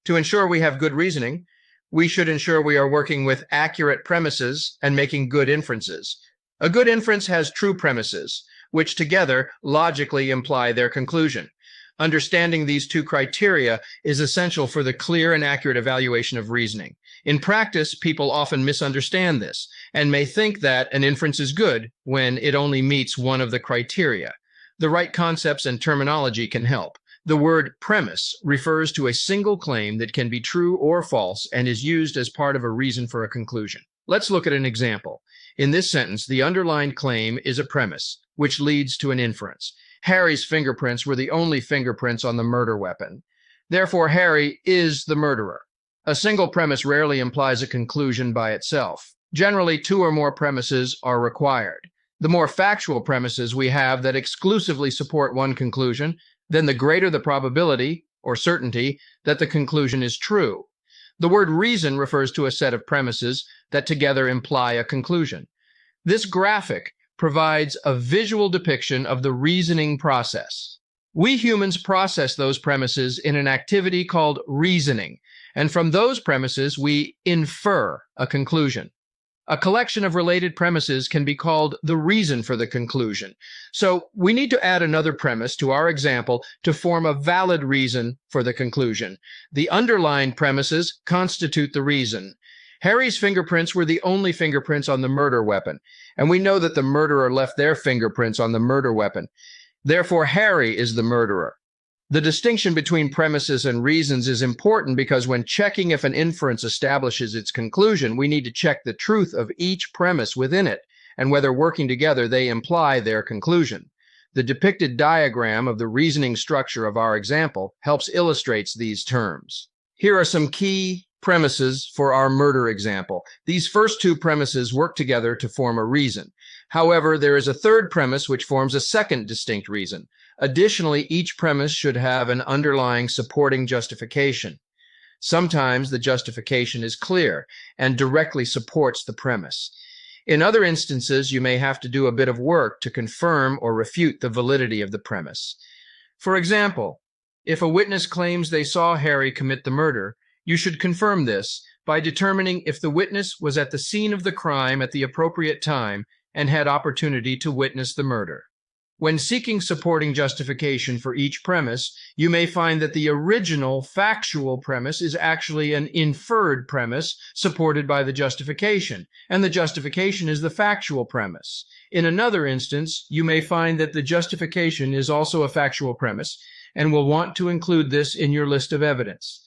To ensure we have good reasoning, we should ensure we are working with accurate premises and making good inferences. A good inference has true premises, which together logically imply their conclusion. Understanding these two criteria is essential for the clear and accurate evaluation of reasoning. In practice, people often misunderstand this and may think that an inference is good when it only meets one of the criteria. The right concepts and terminology can help. The word premise refers to a single claim that can be true or false and is used as part of a reason for a conclusion. Let's look at an example. In this sentence, the underlined claim is a premise, which leads to an inference. Harry's fingerprints were the only fingerprints on the murder weapon. Therefore, Harry is the murderer. A single premise rarely implies a conclusion by itself. Generally, two or more premises are required. The more factual premises we have that exclusively support one conclusion, then the greater the probability, or certainty, that the conclusion is true. The word reason refers to a set of premises that together imply a conclusion. This graphic provides a visual depiction of the reasoning process. We humans process those premises in an activity called reasoning, and from those premises we infer a conclusion. A collection of related premises can be called the reason for the conclusion. So we need to add another premise to our example to form a valid reason for the conclusion. The underlined premises constitute the reason. Harry's fingerprints were the only fingerprints on the murder weapon, and we know that the murderer left their fingerprints on the murder weapon. Therefore, Harry is the murderer. The distinction between premises and reasons is important because when checking if an inference establishes its conclusion, we need to check the truth of each premise within it and whether working together they imply their conclusion. The depicted diagram of the reasoning structure of our example helps illustrate these terms. Here are some key premises for our murder example. These first two premises work together to form a reason. However, there is a third premise which forms a second distinct reason. Additionally, each premise should have an underlying supporting justification. Sometimes the justification is clear and directly supports the premise. In other instances, you may have to do a bit of work to confirm or refute the validity of the premise. For example, if a witness claims they saw Harry commit the murder, you should confirm this by determining if the witness was at the scene of the crime at the appropriate time and had opportunity to witness the murder. When seeking supporting justification for each premise, you may find that the original factual premise is actually an inferred premise supported by the justification, and the justification is the factual premise. In another instance, you may find that the justification is also a factual premise and will want to include this in your list of evidence.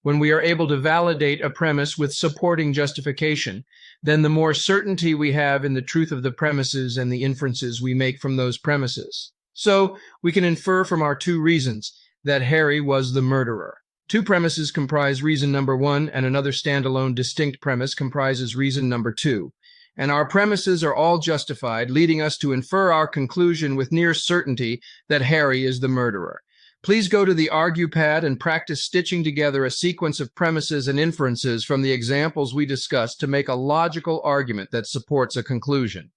When we are able to validate a premise with supporting justification, then the more certainty we have in the truth of the premises and the inferences we make from those premises. So, we can infer from our two reasons that Harry was the murderer. Two premises comprise reason number one, and another standalone distinct premise comprises reason number two. And our premises are all justified, leading us to infer our conclusion with near certainty that Harry is the murderer. Please go to the ArguePad and practice stitching together a sequence of premises and inferences from the examples we discussed to make a logical argument that supports a conclusion.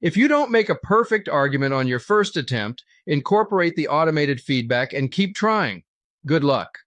If you don't make a perfect argument on your first attempt, incorporate the automated feedback and keep trying. Good luck.